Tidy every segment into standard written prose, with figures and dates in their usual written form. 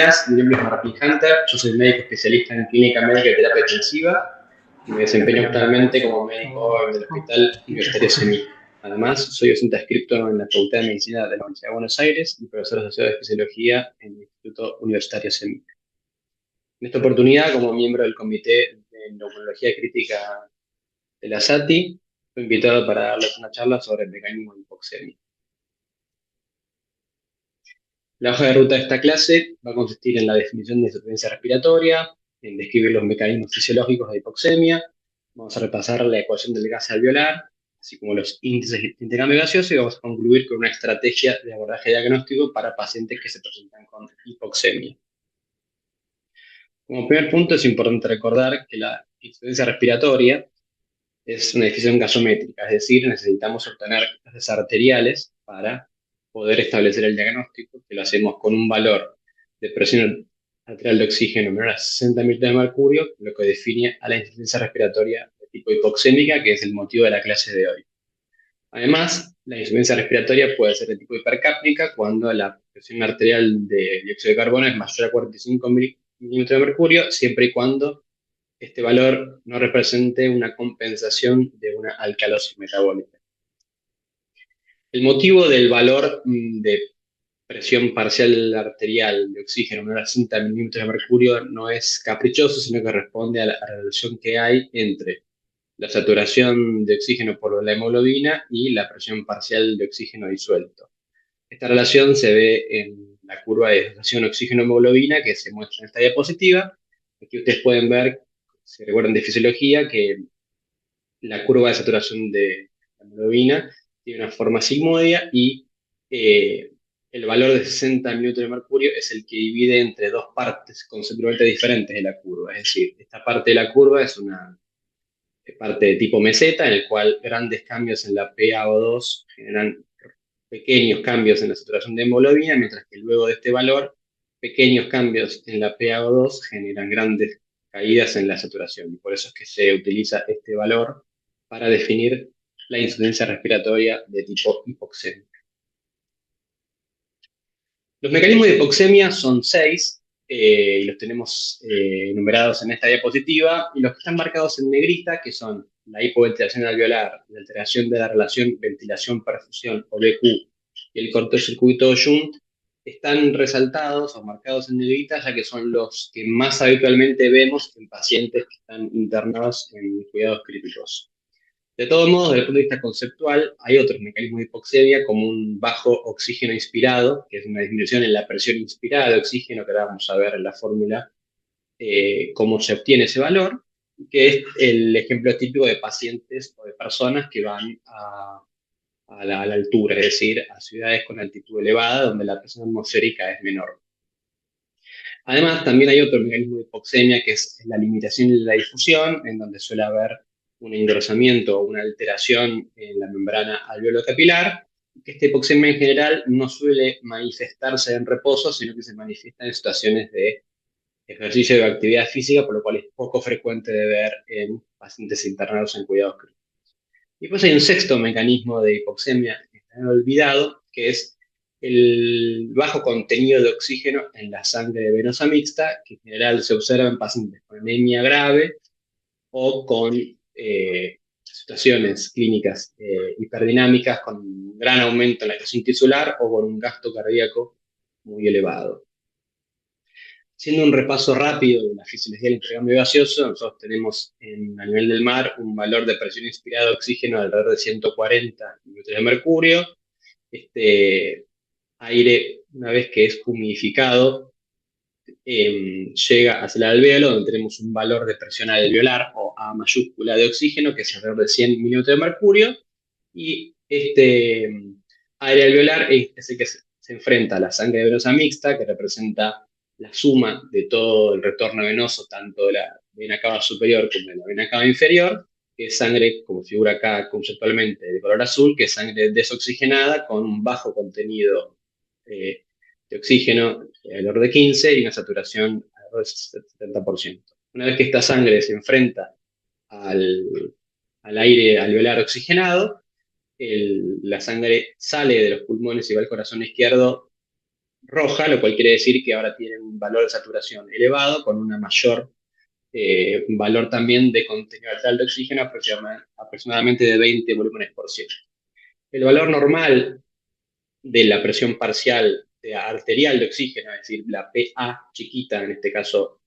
días, mi nombre es Martín Hunter, yo soy médico especialista en clínica médica y terapia intensiva y me desempeño actualmente como médico del Hospital Universitario CEMIC. Además, soy docente adscripto en la Facultad de Medicina de la Universidad de Buenos Aires y profesor asociado de Especiología en el Instituto Universitario CEMIC. En esta oportunidad, como miembro del Comité de Endocrinología Crítica de la SATI, fui invitado para darles una charla sobre el mecanismo de hipoxemia. La hoja de ruta de esta clase va a consistir en la definición de insuficiencia respiratoria, en describir los mecanismos fisiológicos de hipoxemia, vamos a repasar la ecuación del gas alveolar, así como los índices de intercambio gaseoso, y vamos a concluir con una estrategia de abordaje diagnóstico para pacientes que se presentan con hipoxemia. Como primer punto, es importante recordar que la insuficiencia respiratoria es una decisión gasométrica, es decir, necesitamos obtener gases arteriales para poder establecer el diagnóstico, que lo hacemos con un valor de presión arterial de oxígeno menor a 60 mililitros de mercurio, lo que define a la insuficiencia respiratoria de tipo hipoxémica, que es el motivo de la clase de hoy. Además, la insuficiencia respiratoria puede ser de tipo hipercápnica cuando la presión arterial de dióxido de carbono es mayor a 45 milímetros de mercurio, siempre y cuando este valor no represente una compensación de una alcalosis metabólica. El motivo del valor de presión parcial arterial de oxígeno menor a 60 milímetros de mercurio no es caprichoso, sino que responde a la relación que hay entre la saturación de oxígeno por la hemoglobina y la presión parcial de oxígeno disuelto. Esta relación se ve en la curva de saturación oxígeno-hemoglobina que se muestra en esta diapositiva. Aquí ustedes pueden ver, si recuerdan de fisiología, que la curva de saturación de la hemoglobina tiene una forma sigmoidea y el valor de 60 milímetros de mercurio es el que divide entre dos partes conceptualmente diferentes de la curva. Es decir, esta parte de la curva es una parte de tipo meseta, en el cual grandes cambios en la PaO2 generan pequeños cambios en la saturación de hemoglobina, mientras que luego de este valor, pequeños cambios en la PaO2 generan grandes caídas en la saturación. Y por eso es que se utiliza este valor para definir la insuficiencia respiratoria de tipo hipoxemia. Los mecanismos de hipoxemia son 6, y los tenemos enumerados en esta diapositiva, y los que están marcados en negrita, que son la hipoventilación alveolar, la alteración de la relación ventilación-perfusión, o BQ, y el cortocircuito Shunt, están resaltados o marcados en negrita, ya que son los que más habitualmente vemos en pacientes que están internados en cuidados críticos. De todos modos, desde el punto de vista conceptual, hay otros mecanismos de hipoxemia, como un bajo oxígeno inspirado, que es una disminución en la presión inspirada de oxígeno, que ahora vamos a ver en la fórmula cómo se obtiene ese valor, que es el ejemplo típico de pacientes o de personas que van a la altura, es decir, a ciudades con altitud elevada, donde la presión atmosférica es menor. Además, también hay otro mecanismo de hipoxemia, que es la limitación de la difusión, en donde suele haber un engrosamiento o una alteración en la membrana alveolo-capilar, que esta hipoxemia en general no suele manifestarse en reposo, sino que se manifiesta en situaciones de ejercicio de actividad física, por lo cual es poco frecuente de ver en pacientes internados en cuidados críticos. Y después hay un sexto mecanismo de hipoxemia que está olvidado, que es el bajo contenido de oxígeno en la sangre venosa mixta, que en general se observa en pacientes con anemia grave o con situaciones clínicas hiperdinámicas con un gran aumento en la presión tisular o con un gasto cardíaco muy elevado. Haciendo un repaso rápido de la fisiología del intercambio gaseoso, nosotros tenemos a nivel del mar un valor de presión inspirada de oxígeno de alrededor de 140 mililitros de mercurio. Este aire, una vez que es humidificado, llega hacia el alvéolo, donde tenemos un valor de presión alveolar o A mayúscula de oxígeno, que es alrededor de 100 mililitros de mercurio, y este aire alveolar es el que se enfrenta a la sangre venosa mixta, que representa la suma de todo el retorno venoso, tanto de la vena cava superior como de la vena cava inferior, que es sangre, como figura acá conceptualmente, de color azul, que es sangre desoxigenada con un bajo contenido de oxígeno alrededor de 15 y una saturación alrededor del 70%. Una vez que esta sangre se enfrenta al aire alveolar oxigenado, la sangre sale de los pulmones y va al corazón izquierdo roja, lo cual quiere decir que ahora tienen un valor de saturación elevado con una mayor valor también de contenido altal de oxígeno, aproximadamente de 20 volúmenes por ciento. El valor normal de la presión parcial arterial de oxígeno, es decir, la PA chiquita, en este caso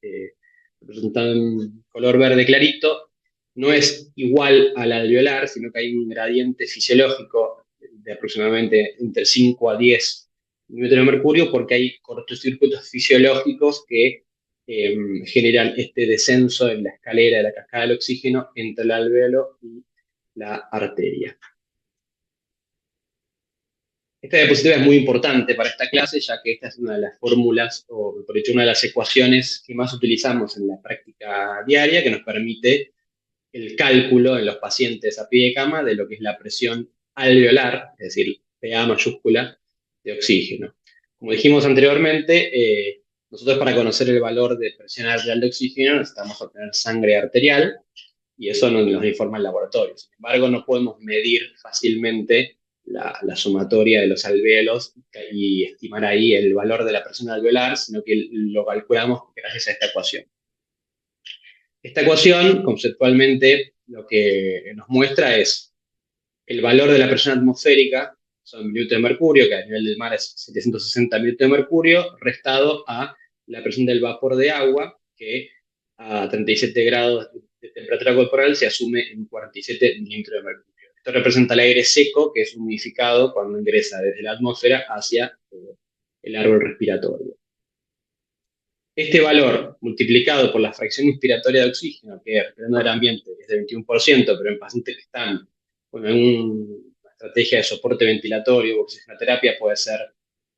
representada en color verde clarito, no es igual a la alveolar, sino que hay un gradiente fisiológico de aproximadamente entre 5 a 10 milímetros de mercurio, porque hay cortocircuitos fisiológicos que generan este descenso en la escalera de la cascada del oxígeno entre el alveolo y la arteria. Esta diapositiva es muy importante para esta clase, ya que esta es una de las fórmulas, o por hecho, una de las ecuaciones que más utilizamos en la práctica diaria, que nos permite el cálculo en los pacientes a pie de cama de lo que es la presión alveolar, es decir, PA mayúscula de oxígeno. Como dijimos anteriormente, nosotros para conocer el valor de presión arterial de oxígeno necesitamos obtener sangre arterial, y eso nos informa el laboratorio. Sin embargo, no podemos medir fácilmente la sumatoria de los alvéolos y estimar ahí el valor de la presión alveolar, sino que lo calculamos gracias a esta ecuación. Esta ecuación, conceptualmente, lo que nos muestra es el valor de la presión atmosférica, son minutos de mercurio, que a nivel del mar es 760 minutos de mercurio, restado a la presión del vapor de agua, que a 37 grados de temperatura corporal se asume en 47 milímetros de mercurio. Esto representa el aire seco, que es humidificado cuando ingresa desde la atmósfera hacia el árbol respiratorio. Este valor multiplicado por la fracción inspiratoria de oxígeno, que respirando del ambiente es de 21%, pero en pacientes que están con una estrategia de soporte ventilatorio o oxigenoterapia puede ser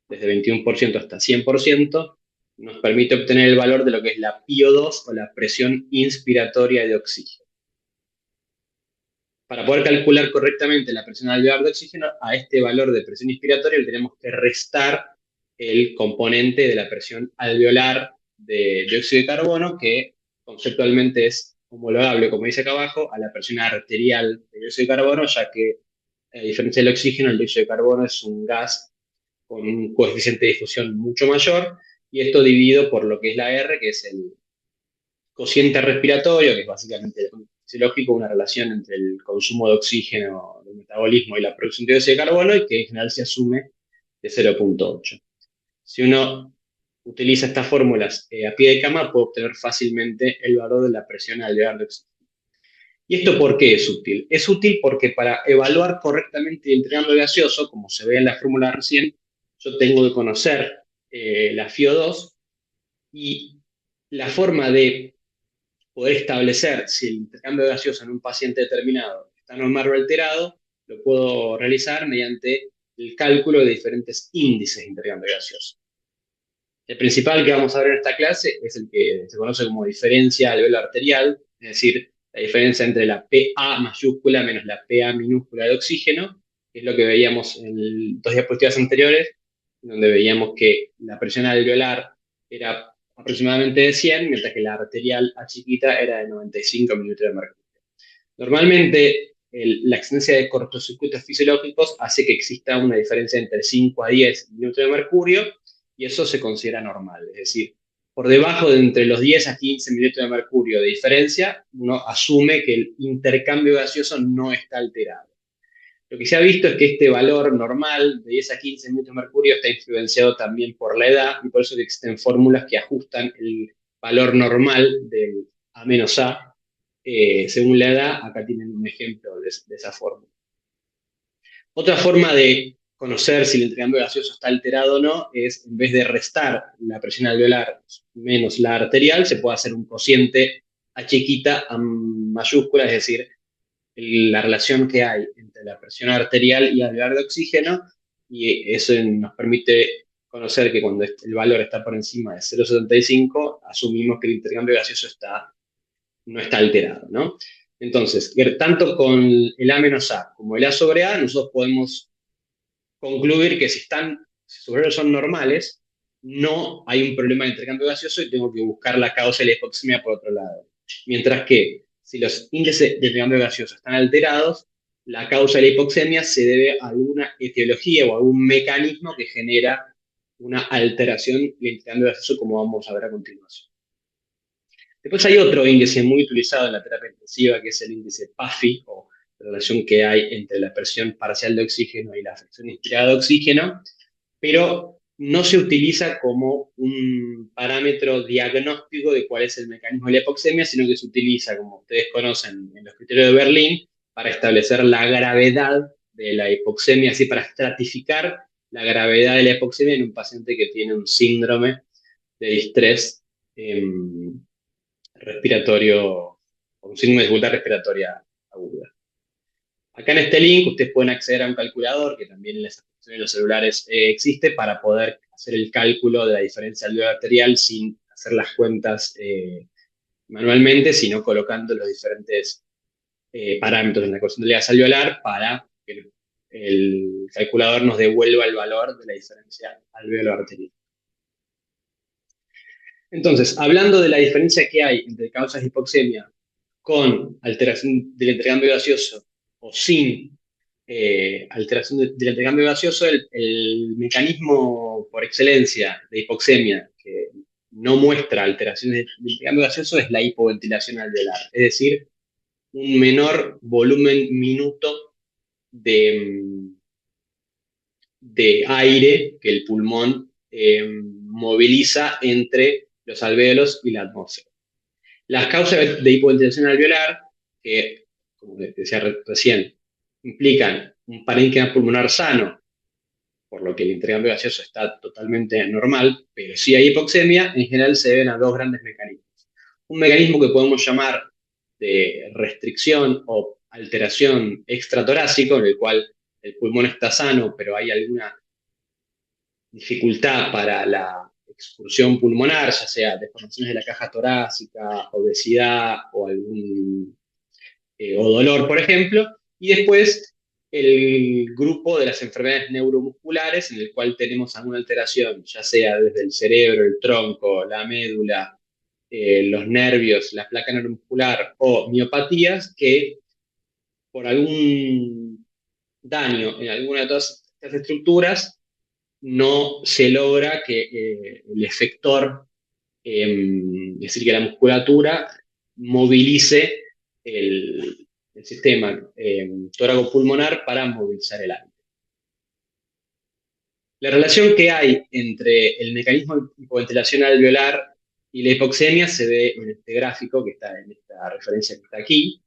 desde 21% hasta 100%, nos permite obtener el valor de lo que es la PiO2 o la presión inspiratoria de oxígeno. Para poder calcular correctamente la presión alveolar de oxígeno, a este valor de presión inspiratoria le tenemos que restar el componente de la presión alveolar de dióxido de carbono, que conceptualmente es homologable, como dice acá abajo, a la presión arterial de dióxido de carbono, ya que, a diferencia del oxígeno, el dióxido de carbono es un gas con un coeficiente de difusión mucho mayor, y esto dividido por lo que es la R, que es el cociente respiratorio, que es básicamente fisiológico, una relación entre el consumo de oxígeno, del metabolismo y la producción de dióxido de carbono, y que en general se asume de 0,8. Si uno utiliza estas fórmulas a pie de cama, puede obtener fácilmente el valor de la presión alveolar de oxígeno. ¿Y esto por qué es útil? Es útil porque para evaluar correctamente el intercambio gaseoso, como se ve en la fórmula recién, yo tengo que conocer la FiO2, y la forma de poder establecer si el intercambio gaseoso en un paciente determinado está normal o alterado, lo puedo realizar mediante el cálculo de diferentes índices de intercambio gaseoso. El principal que vamos a ver en esta clase es el que se conoce como diferencia alveolar arterial, es decir, la diferencia entre la PA mayúscula menos la PA minúscula de oxígeno, que es lo que veíamos en dos diapositivas anteriores, donde veíamos que la presión alveolar era aproximadamente de 100, mientras que la arterial A chiquita era de 95 milímetros de mercurio. Normalmente, la existencia de cortocircuitos fisiológicos hace que exista una diferencia entre 5 a 10 milímetros de mercurio, y eso se considera normal. Es decir, por debajo de entre los 10 a 15 milímetros de mercurio de diferencia, uno asume que el intercambio gaseoso no está alterado. Lo que se ha visto es que este valor normal de 10 a 15 milímetros de mercurio está influenciado también por la edad, y por eso existen fórmulas que ajustan el valor normal del A-A según la edad. Acá tienen un ejemplo de esa fórmula. Otra forma de conocer si el intercambio gaseoso está alterado o no es, en vez de restar la presión alveolar menos la arterial, se puede hacer un cociente A chiquita a mayúscula, es decir, la relación que hay entre la presión arterial y alveolar de oxígeno, y eso nos permite conocer que cuando el valor está por encima de 0,75, asumimos que el intercambio gaseoso no está alterado, ¿no? Entonces, tanto con el A-A como el A sobre A, nosotros podemos concluir que si son normales, no hay un problema de intercambio gaseoso y tengo que buscar la causa de la hipoxemia por otro lado. Mientras que si los índices de intercambio gaseoso están alterados, la causa de la hipoxemia se debe a alguna etiología o a algún mecanismo que genera una alteración del intercambio gaseoso, como vamos a ver a continuación. Después hay otro índice muy utilizado en la terapia intensiva, que es el índice PAFI, o la relación que hay entre la presión parcial de oxígeno y la fracción inspirada de oxígeno, pero no se utiliza como un parámetro diagnóstico de cuál es el mecanismo de la hipoxemia, sino que se utiliza, como ustedes conocen, en los criterios de Berlín, para establecer la gravedad de la hipoxemia, así para estratificar la gravedad de la hipoxemia en un paciente que tiene un síndrome de distrés respiratorio, o un síndrome de dificultad respiratoria aguda. Acá en este link ustedes pueden acceder a un calculador que también en las aplicaciones de los celulares existe para poder hacer el cálculo de la diferencia alveolar arterial sin hacer las cuentas manualmente, sino colocando los diferentes parámetros en la ecuación de gas alveolar para que el calculador nos devuelva el valor de la diferencia alveolar arterial. Entonces, hablando de la diferencia que hay entre causas de hipoxemia con alteración del intercambio gaseoso o sin alteración del intercambio gaseoso, el mecanismo por excelencia de hipoxemia que no muestra alteraciones del intercambio gaseoso es la hipoventilación alveolar, es decir, un menor volumen minuto de, de aire que el pulmón moviliza entre los alvéolos y la atmósfera. Las causas de hipoventilación alveolar, que, como les decía recién, implican un parénquima pulmonar sano, por lo que el intercambio gaseoso está totalmente normal, pero si hay hipoxemia, en general se deben a dos grandes mecanismos. Un mecanismo que podemos llamar de restricción o alteración extratorácico, en el cual el pulmón está sano, pero hay alguna dificultad para la excursión pulmonar, ya sea deformaciones de la caja torácica, obesidad o algún o dolor, por ejemplo, y después el grupo de las enfermedades neuromusculares, en el cual tenemos alguna alteración, ya sea desde el cerebro, el tronco, la médula, los nervios, la placa neuromuscular o miopatías, que por algún daño en alguna de todas estas estructuras no se logra que el efector, es decir, que la musculatura movilice el sistema tóraco-pulmonar para movilizar el aire. La relación que hay entre el mecanismo de hipoventilación alveolar y la hipoxemia se ve en este gráfico que está en esta referencia que está aquí,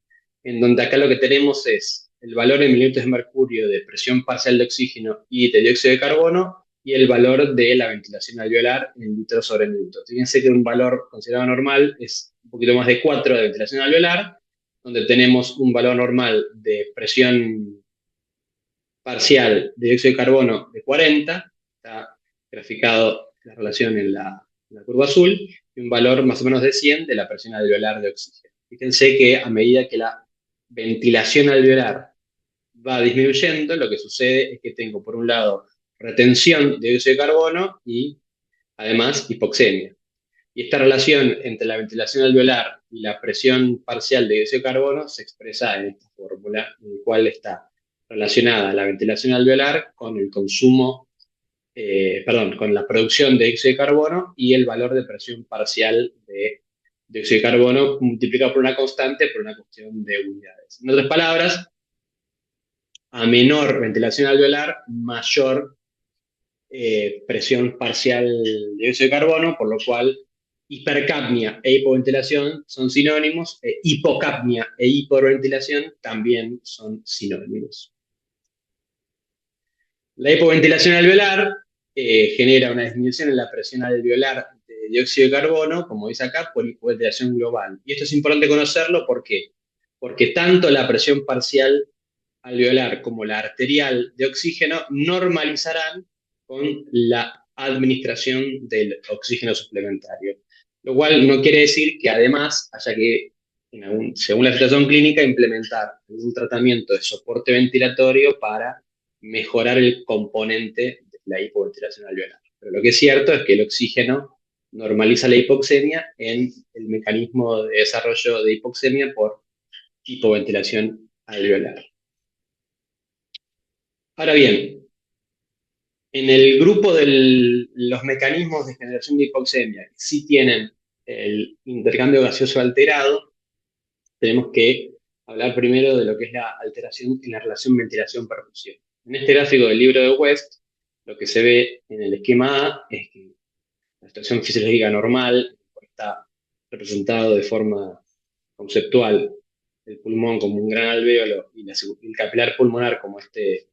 en donde acá lo que tenemos es el valor en mililitros de mercurio de presión parcial de oxígeno y de dióxido de carbono y el valor de la ventilación alveolar en litros sobre minuto. Fíjense que un valor considerado normal es un poquito más de 4 de ventilación alveolar, donde tenemos un valor normal de presión parcial de dióxido de carbono de 40, está graficado la relación en la curva azul, y un valor más o menos de 100 de la presión alveolar de oxígeno. Fíjense que a medida que la ventilación alveolar va disminuyendo, lo que sucede es que tengo, por un lado, retención de dióxido de carbono y, además, hipoxemia. Y esta relación entre la ventilación alveolar y la presión parcial de dióxido de carbono se expresa en esta fórmula, en la cual está relacionada la ventilación alveolar con el consumo, con la producción de dióxido de carbono y el valor de presión parcial de dióxido de carbono multiplicado por una constante por una cuestión de unidades. En otras palabras, a menor ventilación alveolar, mayor presión parcial de dióxido de carbono, por lo cual hipercapnia e hipoventilación son sinónimos, hipocapnia e hiperventilación también son sinónimos. La hipoventilación alveolar genera una disminución en la presión alveolar de dióxido de carbono, como dice acá, por hipoventilación global. Y esto es importante conocerlo, ¿por qué? Porque tanto la presión parcial alveolar como la arterial de oxígeno normalizarán con la administración del oxígeno suplementario. Lo cual no quiere decir que además haya que, según la situación clínica, implementar un tratamiento de soporte ventilatorio para mejorar el componente de la hipoventilación alveolar. Pero lo que es cierto es que el oxígeno normaliza la hipoxemia en el mecanismo de desarrollo de hipoxemia por hipoventilación alveolar. Ahora bien, En el grupo de los mecanismos de generación de hipoxemia que sí tienen el intercambio gaseoso alterado, tenemos que hablar primero de lo que es la alteración en la relación ventilación-perfusión. En este gráfico del libro de West, lo que se ve en el esquema A es que la situación fisiológica normal está representado de forma conceptual el pulmón como un gran alvéolo y el capilar pulmonar como este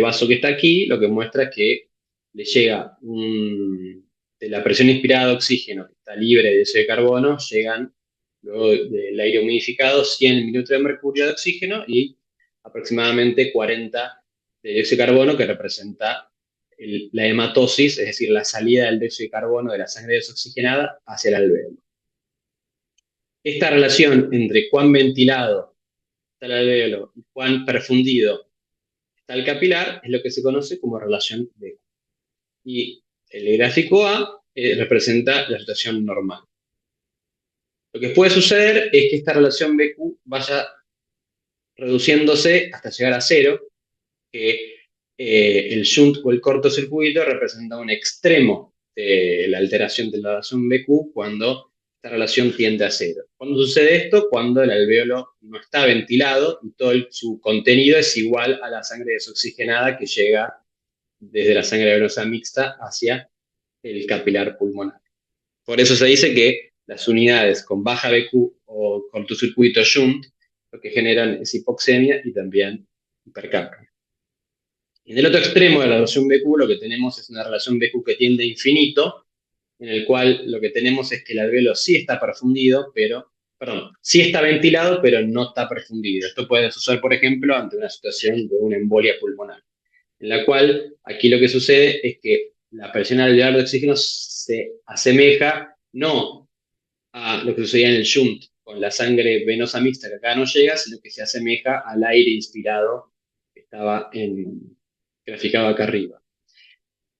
vaso que está aquí, lo que muestra es que le llega de la presión inspirada de oxígeno, que está libre de dióxido de carbono, llegan luego del aire humidificado 100 minutos de mercurio de oxígeno y aproximadamente 40 de dióxido de carbono, que representa la hematosis, es decir, la salida del dióxido de carbono de la sangre desoxigenada hacia el alvéolo. Esta relación entre cuán ventilado está el alvéolo y cuán perfundido está el capilar es lo que se conoce como relación BQ. Y el gráfico A representa la situación normal. Lo que puede suceder es que esta relación BQ vaya reduciéndose hasta llegar a cero, que el shunt o el cortocircuito representa un extremo de la alteración de la relación BQ cuando esta relación tiende a cero. ¿Cuándo sucede esto? Cuando el alvéolo no está ventilado y todo su contenido es igual a la sangre desoxigenada que llega desde la sangre venosa mixta hacia el capilar pulmonar. Por eso se dice que las unidades con baja BQ o cortocircuito shunt lo que generan es hipoxemia y también hipercapnia. En el otro extremo de la relación BQ lo que tenemos es una relación BQ que tiende a infinito, en el cual lo que tenemos es que el alvéolo sí está perfundido, sí está ventilado, pero no está perfundido. Esto puede suceder, por ejemplo, ante una situación de una embolia pulmonar, en la cual aquí lo que sucede es que la presión alveolar de oxígeno se asemeja no a lo que sucedía en el shunt con la sangre venosa mixta que acá no llega, sino que se asemeja al aire inspirado que estaba graficado acá arriba.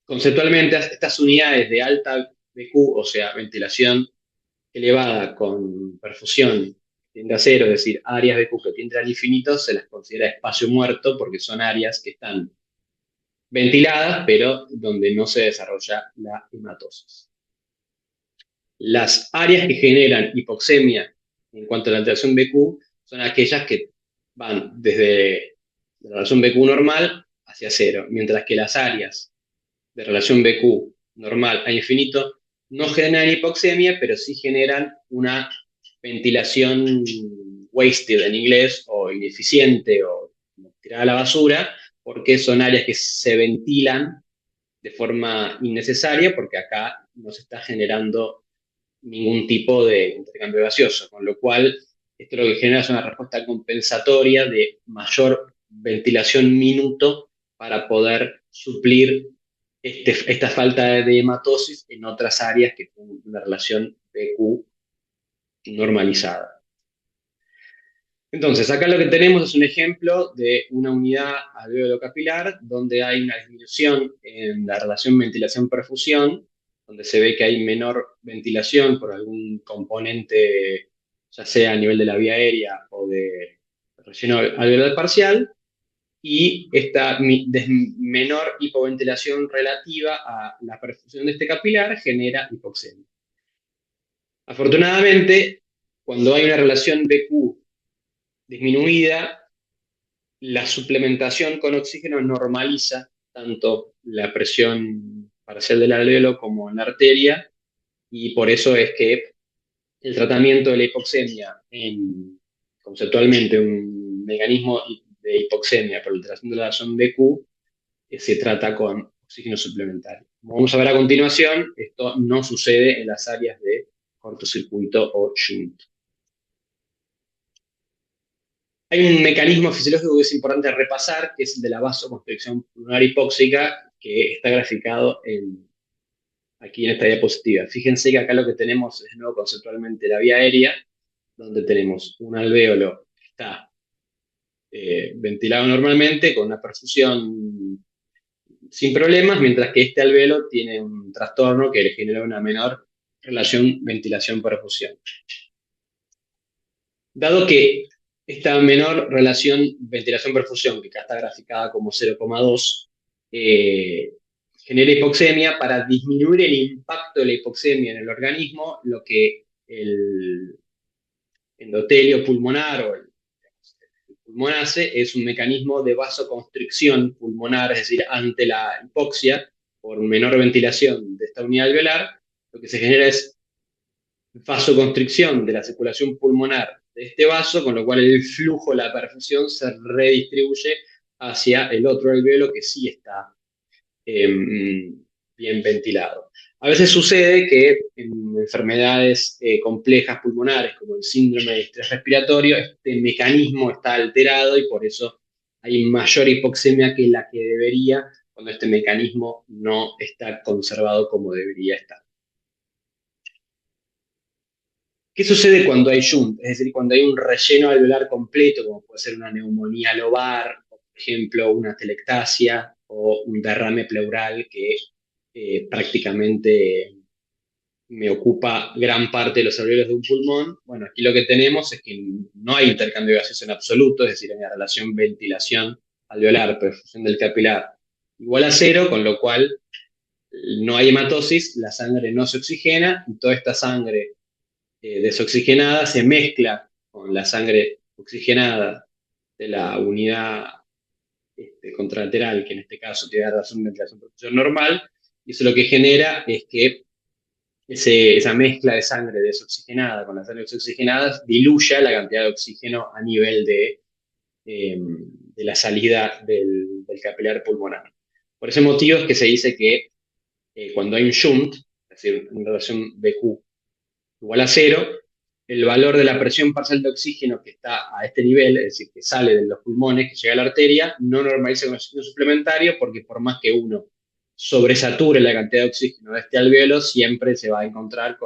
Conceptualmente, estas unidades de alta BQ, o sea, ventilación elevada con perfusión tiende a cero, es decir, áreas BQ que tienden al infinito, se las considera espacio muerto porque son áreas que están ventiladas, pero donde no se desarrolla la hematosis. Las áreas que generan hipoxemia en cuanto a la alteración BQ son aquellas que van desde la relación BQ normal hacia cero, mientras que las áreas de relación BQ normal a infinito no generan hipoxemia, pero sí generan una ventilación wasted en inglés, o ineficiente, o tirada a la basura, porque son áreas que se ventilan de forma innecesaria, porque acá no se está generando ningún tipo de intercambio gaseoso, con lo cual esto lo que genera es una respuesta compensatoria de mayor ventilación minuto para poder suplir esta falta de hematosis en otras áreas que tienen una relación BQ normalizada. Entonces, acá lo que tenemos es un ejemplo de una unidad alvéolo capilar donde hay una disminución en la relación ventilación-perfusión, donde se ve que hay menor ventilación por algún componente, ya sea a nivel de la vía aérea o de relleno alveolar parcial, y esta menor hipoventilación relativa a la perfusión de este capilar genera hipoxemia. Afortunadamente, cuando hay una relación BQ disminuida, la suplementación con oxígeno normaliza tanto la presión parcial del alvéolo como en la arteria, y por eso es que el tratamiento de la hipoxemia conceptualmente un mecanismo de hipoxemia por alteración de la razón BQ se trata con oxígeno suplementario. Como vamos a ver a continuación, esto no sucede en las áreas de cortocircuito o shunt. Hay un mecanismo fisiológico que es importante repasar, que es el de la vasoconstricción pulmonar hipóxica, que está graficado aquí en esta diapositiva. Fíjense que acá lo que tenemos es, de nuevo, conceptualmente la vía aérea, donde tenemos un alvéolo que está ventilado normalmente, con una perfusión sin problemas, mientras que este alvéolo tiene un trastorno que le genera una menor relación ventilación-perfusión. Dado que esta menor relación ventilación-perfusión, que acá está graficada como 0,2, genera hipoxemia. Para disminuir el impacto de la hipoxemia en el organismo, lo que el endotelio pulmonar o el pulmón hace es un mecanismo de vasoconstricción pulmonar, es decir, ante la hipoxia, por menor ventilación de esta unidad alveolar, lo que se genera es vasoconstricción de la circulación pulmonar de este vaso, con lo cual el flujo, la perfusión se redistribuye hacia el otro alveolo que sí está bien ventilado. A veces sucede que en enfermedades complejas pulmonares, como el síndrome de estrés respiratorio, este mecanismo está alterado y por eso hay mayor hipoxemia que la que debería, cuando este mecanismo no está conservado como debería estar. ¿Qué sucede cuando hay shunt? Es decir, cuando hay un relleno alveolar completo, como puede ser una neumonía lobar, o, por ejemplo, una telectasia o un derrame pleural que prácticamente me ocupa gran parte de los alveolos de un pulmón. Bueno, aquí lo que tenemos es que no hay intercambio gaseoso en absoluto, es decir, hay una relación ventilación alveolar, perfusión del capilar igual a cero, con lo cual no hay hematosis, la sangre no se oxigena y toda esta sangre desoxigenada se mezcla con la sangre oxigenada de la unidad contralateral, que en este caso tiene razón de ventilación perfusión normal, y eso lo que genera es que esa mezcla de sangre desoxigenada con la sangre oxigenada diluya la cantidad de oxígeno a nivel de la salida del capilar pulmonar. Por ese motivo es que se dice que cuando hay un shunt, es decir, en relación BQ igual a cero, el valor de la presión parcial de oxígeno que está a este nivel, es decir, que sale de los pulmones, que llega a la arteria, no normaliza con oxígeno suplementario, porque por más que uno sobresature la cantidad de oxígeno de este alveolo, siempre se va a encontrar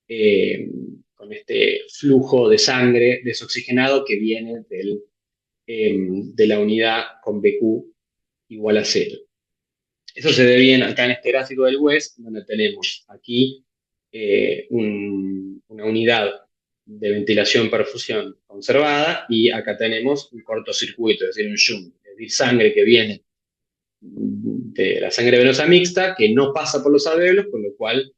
eh, con este flujo de sangre desoxigenado que viene de la unidad con BQ igual a cero. Eso se ve bien acá en este gráfico del West, donde tenemos aquí una unidad de ventilación-perfusión conservada y acá tenemos un cortocircuito, es decir, un shunt, es decir, sangre que viene de la sangre venosa mixta que no pasa por los alveolos, con lo cual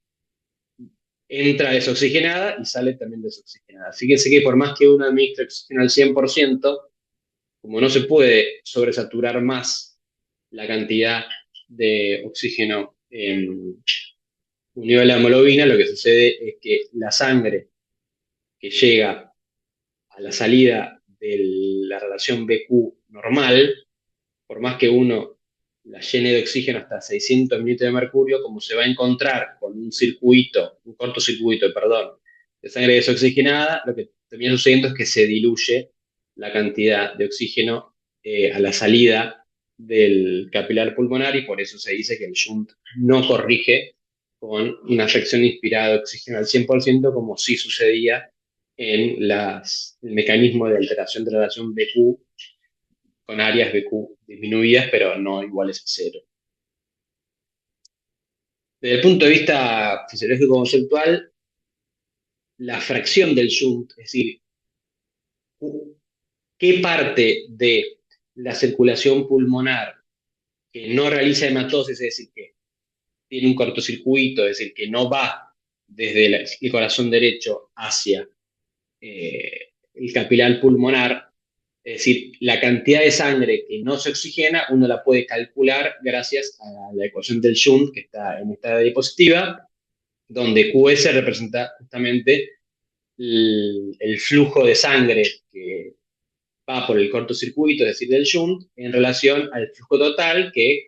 entra desoxigenada y sale también desoxigenada. Fíjense que por más que uno administre oxígeno al 100%, como no se puede sobresaturar más la cantidad de oxígeno unido a la hemoglobina, lo que sucede es que la sangre que llega a la salida de la relación BQ normal, por más que uno la llene de oxígeno hasta 600 mililitros de mercurio, como se va a encontrar con un cortocircuito, perdón, de sangre desoxigenada, lo que termina sucediendo es que se diluye la cantidad de oxígeno a la salida del capilar pulmonar y por eso se dice que el shunt no corrige con una afección inspirada de oxígeno al 100%, como sí sucedía en el mecanismo de alteración de la relación BQ con áreas BQ disminuidas, pero no iguales a cero. Desde el punto de vista fisiológico conceptual, la fracción del shunt, es decir, qué parte de la circulación pulmonar que no realiza hematosis, es decir, que tiene un cortocircuito, es decir, que no va desde el corazón derecho hacia el capilar pulmonar, es decir, la cantidad de sangre que no se oxigena, uno la puede calcular gracias a la ecuación del Shunt, que está en esta diapositiva, donde QS representa justamente el flujo de sangre que va por el cortocircuito, es decir, del Shunt, en relación al flujo total, que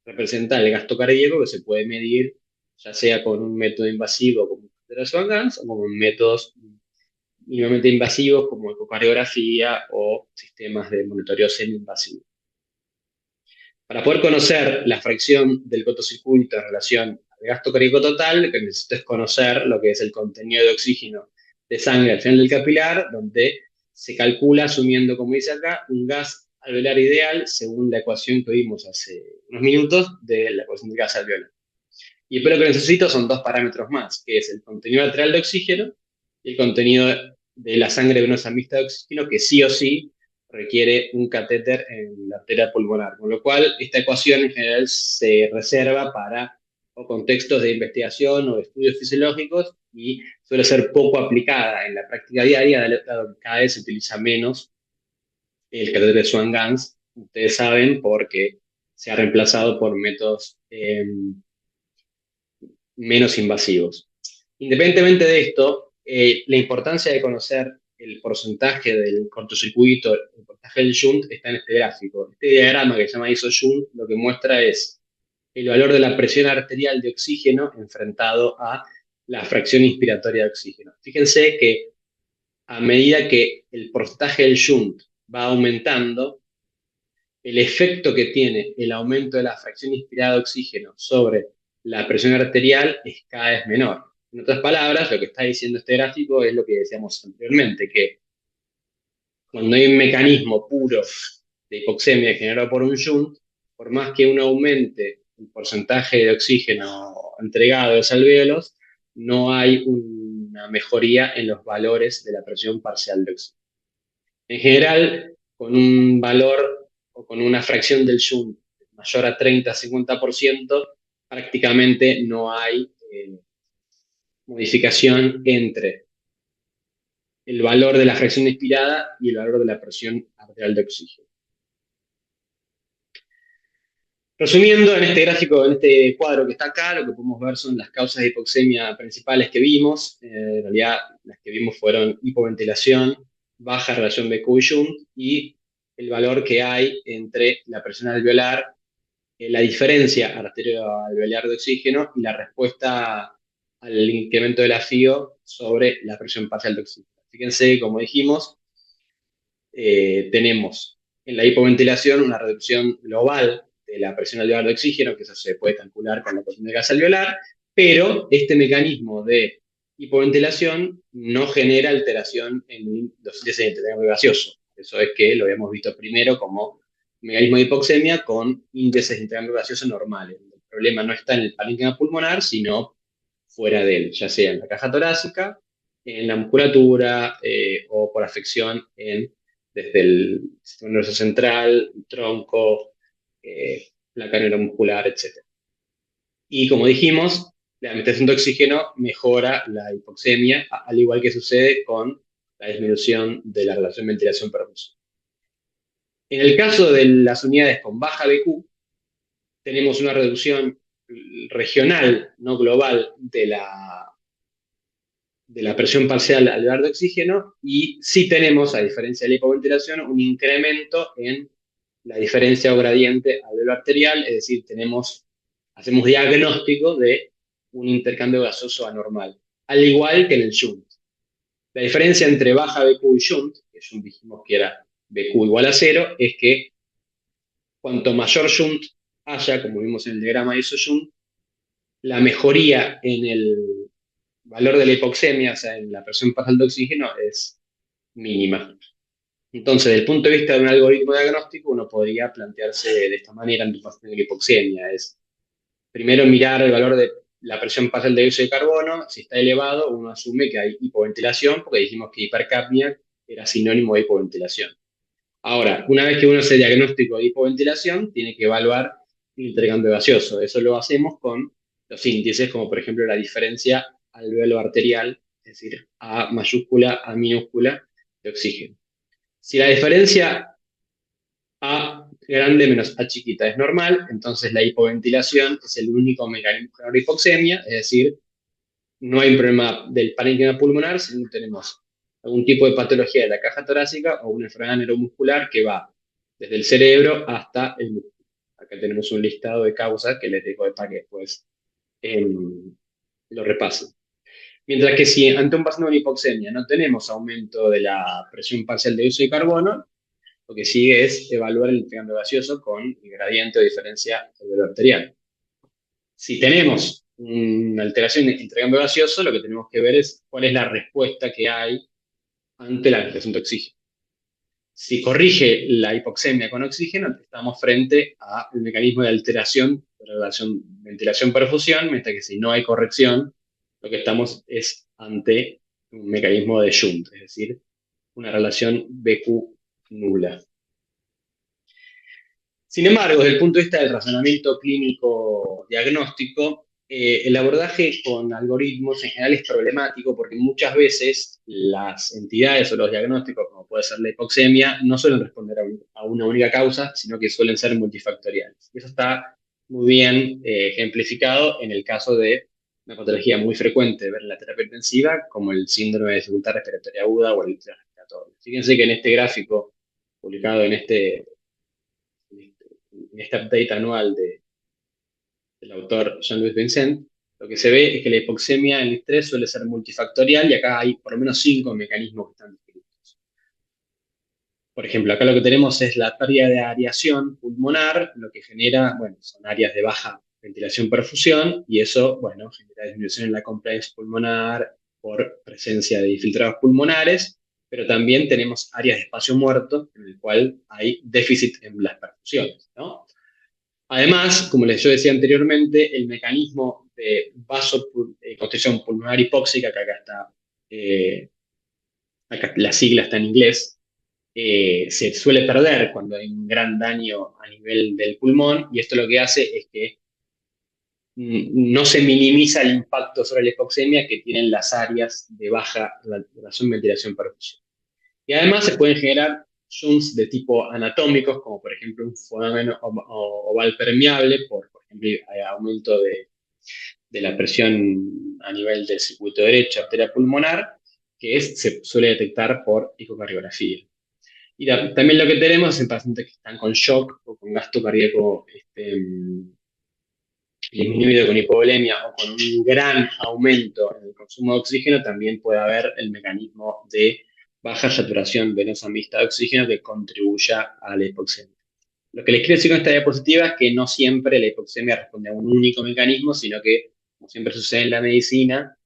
representa el gasto cardíaco, que se puede medir ya sea con un método invasivo como el Swan-Ganz o con métodos mínimamente invasivos como ecocardiografía o sistemas de monitoreo semi-invasivo. Para poder conocer la fracción del cortocircuito en relación al gasto cardíaco total, lo que necesito es conocer lo que es el contenido de oxígeno de sangre al final del capilar, donde se calcula, asumiendo, como dice acá, un gas alveolar ideal según la ecuación que vimos hace unos minutos de la ecuación del gas alveolar. Y lo que necesito son dos parámetros más, que es el contenido lateral de oxígeno y el contenido de la sangre venosa mixta de oxígeno, que sí o sí requiere un catéter en la arteria pulmonar, con lo cual esta ecuación en general se reserva para o contextos de investigación o de estudios fisiológicos y suele ser poco aplicada en la práctica diaria, dado que cada vez se utiliza menos el catéter de Swan-Ganz, ustedes saben, porque se ha reemplazado por métodos menos invasivos. Independientemente de esto, la importancia de conocer el porcentaje del cortocircuito, el porcentaje del shunt, está en este gráfico. Este diagrama que se llama iso-shunt lo que muestra es el valor de la presión arterial de oxígeno enfrentado a la fracción inspiratoria de oxígeno. Fíjense que a medida que el porcentaje del shunt va aumentando, el efecto que tiene el aumento de la fracción inspirada de oxígeno sobre la presión arterial es cada vez menor. En otras palabras, lo que está diciendo este gráfico es lo que decíamos anteriormente, que cuando hay un mecanismo puro de hipoxemia generado por un shunt, por más que uno aumente el porcentaje de oxígeno entregado a los alvéolos, no hay una mejoría en los valores de la presión parcial de oxígeno. En general, con un valor o con una fracción del shunt mayor a 30-50%, prácticamente no hay modificación entre el valor de la fracción inspirada y el valor de la presión arterial de oxígeno. Resumiendo, en este gráfico, en este cuadro que está acá, lo que podemos ver son las causas de hipoxemia principales que vimos. En realidad, las que vimos fueron hipoventilación, baja relación BQ y shunt, y el valor que hay entre la presión alveolar, la diferencia arterioalveolar de oxígeno y la respuesta al incremento de la FIO sobre la presión parcial de oxígeno. Fíjense, como dijimos, tenemos en la hipoventilación una reducción global de la presión alveolar de oxígeno, que eso se puede calcular con la ecuación de gas alveolar, pero este mecanismo de hipoventilación no genera alteración en los índices de intercambio gaseoso. Eso es que lo habíamos visto primero como mecanismo de hipoxemia con índices de intercambio gaseoso normales. El problema no está en el parénquima pulmonar, sino fuera de él, ya sea en la caja torácica, en la musculatura o por afección desde el sistema nervioso central, el tronco, la cadena muscular, etc. Y como dijimos, la administración de oxígeno mejora la hipoxemia, al igual que sucede con la disminución de la relación ventilación-perfusión. En el caso de las unidades con baja BQ, tenemos una reducción regional, no global, de la presión parcial alveolar de oxígeno, y sí tenemos, a diferencia de la hipoventilación, un incremento en la diferencia o gradiente alveolo-arterial, es decir, hacemos diagnóstico de un intercambio gaseoso anormal, al igual que en el shunt. La diferencia entre baja BQ y shunt, que shunt dijimos que era BQ igual a 0, es que cuanto mayor shunt haya, como vimos en el diagrama de iso-shunt, la mejoría en el valor de la hipoxemia, o sea, en la presión parcial de oxígeno, es mínima. Entonces, desde el punto de vista de un algoritmo diagnóstico, uno podría plantearse de esta manera en tu paciente de hipoxemia. Es primero mirar el valor de la presión parcial de dióxido de carbono. Si está elevado, uno asume que hay hipoventilación, porque dijimos que hipercapnia era sinónimo de hipoventilación. Ahora, una vez que uno hace diagnóstico de hipoventilación, tiene que evaluar el intercambio gaseoso. Eso lo hacemos con los índices, como por ejemplo la diferencia alveolo arterial, es decir, A mayúscula, A minúscula de oxígeno. Si la diferencia A grande menos A chiquita es normal, entonces la hipoventilación es el único mecanismo de hipoxemia, es decir, no hay un problema del parénquima pulmonar, sino tenemos algún tipo de patología de la caja torácica o una enfermedad neuromuscular que va desde el cerebro hasta el músculo. Acá tenemos un listado de causas que les dejo para que después lo repasen. Mientras que si ante un paciente con hipoxemia no tenemos aumento de la presión parcial de dióxido de carbono, lo que sigue es evaluar el intercambio gaseoso con el gradiente de diferencia alveolo-arterial. Si tenemos una alteración de intercambio gaseoso, lo que tenemos que ver es cuál es la respuesta que hay ante la alteración de oxígeno. Si corrige la hipoxemia con oxígeno, estamos frente al mecanismo de alteración de la relación ventilación-perfusión, mientras que si no hay corrección, lo que estamos es ante un mecanismo de shunt, es decir, una relación BQ nula. Sin embargo, desde el punto de vista del razonamiento clínico diagnóstico, el abordaje con algoritmos en general es problemático porque muchas veces las entidades o los diagnósticos, como puede ser la hipoxemia, no suelen responder a una única causa, sino que suelen ser multifactoriales. Y eso está muy bien ejemplificado en el caso de una patología muy frecuente de ver en la terapia intensiva, como el síndrome de dificultad respiratoria aguda o el distrés respiratorio. Fíjense que en este gráfico publicado en este update anual del autor Jean-Louis Vincent, lo que se ve es que la hipoxemia en el estrés suele ser multifactorial y acá hay por lo menos 5 mecanismos que están descritos. Por ejemplo, acá lo que tenemos es la pérdida de aireación pulmonar, lo que genera, bueno, son áreas de baja ventilación-perfusión y eso, bueno, genera disminución en la compliance pulmonar por presencia de infiltrados pulmonares, pero también tenemos áreas de espacio muerto en el cual hay déficit en las perfusiones, ¿no? Además, como les yo decía anteriormente, el mecanismo de vasoconstricción pulmonar hipóxica, que eh, acá la sigla está en inglés, se suele perder cuando hay un gran daño a nivel del pulmón, y esto lo que hace es que no se minimiza el impacto sobre la hipoxemia que tienen las áreas de baja relación ventilación-perfusión. Y además se pueden generar shunts de tipo anatómicos, como por ejemplo un fenómeno oval permeable, por ejemplo, hay aumento de la presión a nivel del circuito derecho, arteria pulmonar, se suele detectar por ecocardiografía. Y también lo que tenemos es en pacientes que están con shock o con gasto cardíaco disminuido con hipovolemia o con un gran aumento en el consumo de oxígeno, también puede haber el mecanismo de baja saturación venosa mixta de oxígeno que contribuya a la hipoxemia. Lo que les quiero decir con esta diapositiva es que no siempre la hipoxemia responde a un único mecanismo, sino que, como siempre sucede en la medicina,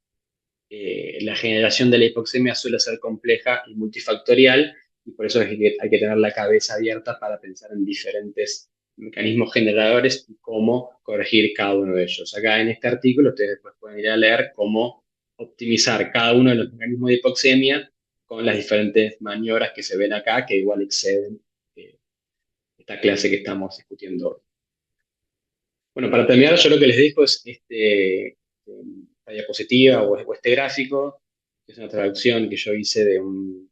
la generación de la hipoxemia suele ser compleja y multifactorial, y por eso hay que tener la cabeza abierta para pensar en diferentes mecanismos generadores y cómo corregir cada uno de ellos. Acá en este artículo ustedes después pueden ir a leer cómo optimizar cada uno de los mecanismos de hipoxemia con las diferentes maniobras que se ven acá, que igual exceden esta clase que estamos discutiendo hoy. Bueno, para terminar, yo lo que les dejo es esta diapositiva o este gráfico, que es una traducción que yo hice de un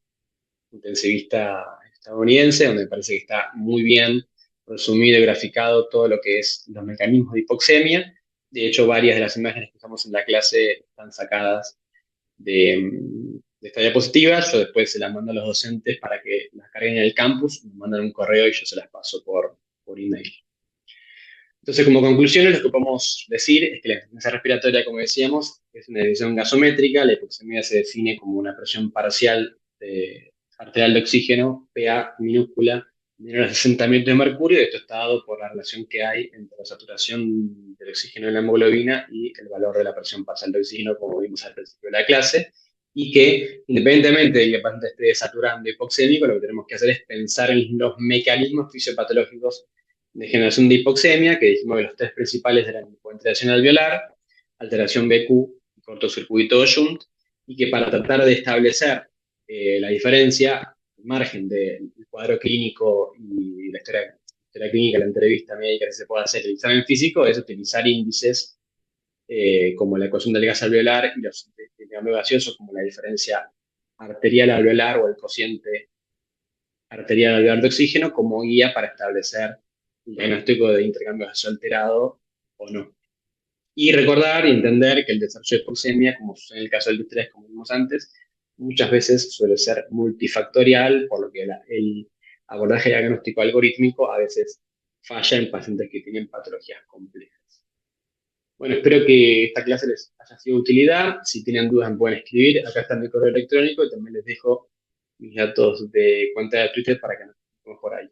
intensivista estadounidense, donde me parece que está muy bien resumido y graficado todo lo que es los mecanismos de hipoxemia. De hecho, varias de las imágenes que usamos en la clase están sacadas de esta diapositiva. Yo después se las mando a los docentes para que las carguen en el campus, me mandan un correo y yo se las paso por email. Entonces, como conclusiones, lo que podemos decir es que la insuficiencia respiratoria, como decíamos, es una definición gasométrica. La hipoxemia se define como una presión parcial arterial de oxígeno, PA minúscula, menor a 60 mililitros de mercurio. Esto está dado por la relación que hay entre la saturación del oxígeno en la hemoglobina y el valor de la presión parcial de oxígeno, como vimos al principio de la clase. Y que, independientemente de que el paciente esté saturando hipoxémico, lo que tenemos que hacer es pensar en los mecanismos fisiopatológicos de generación de hipoxemia, que dijimos que los tres principales eran hipoventilación alveolar, alteración BQ y cortocircuito o shunt, y que para tratar de establecer la diferencia, al margen del cuadro clínico y la historia clínica, la entrevista médica que se puede hacer, el examen físico, es utilizar índices como la ecuación del gas alveolar y los intercambios gaseosos, como la diferencia arterial alveolar o el cociente arterial alveolar de oxígeno, como guía para establecer el diagnóstico de intercambio gaseoso alterado o no. Y recordar y entender que el desarrollo de hipoxemia, como sucede en el caso del distrés, como vimos antes, muchas veces suele ser multifactorial, por lo que el abordaje diagnóstico algorítmico a veces falla en pacientes que tienen patologías complejas. Bueno, espero que esta clase les haya sido de utilidad. Si tienen dudas me pueden escribir. Acá está mi correo electrónico y también les dejo mis datos de cuenta de Twitter para que nos vemos por ahí.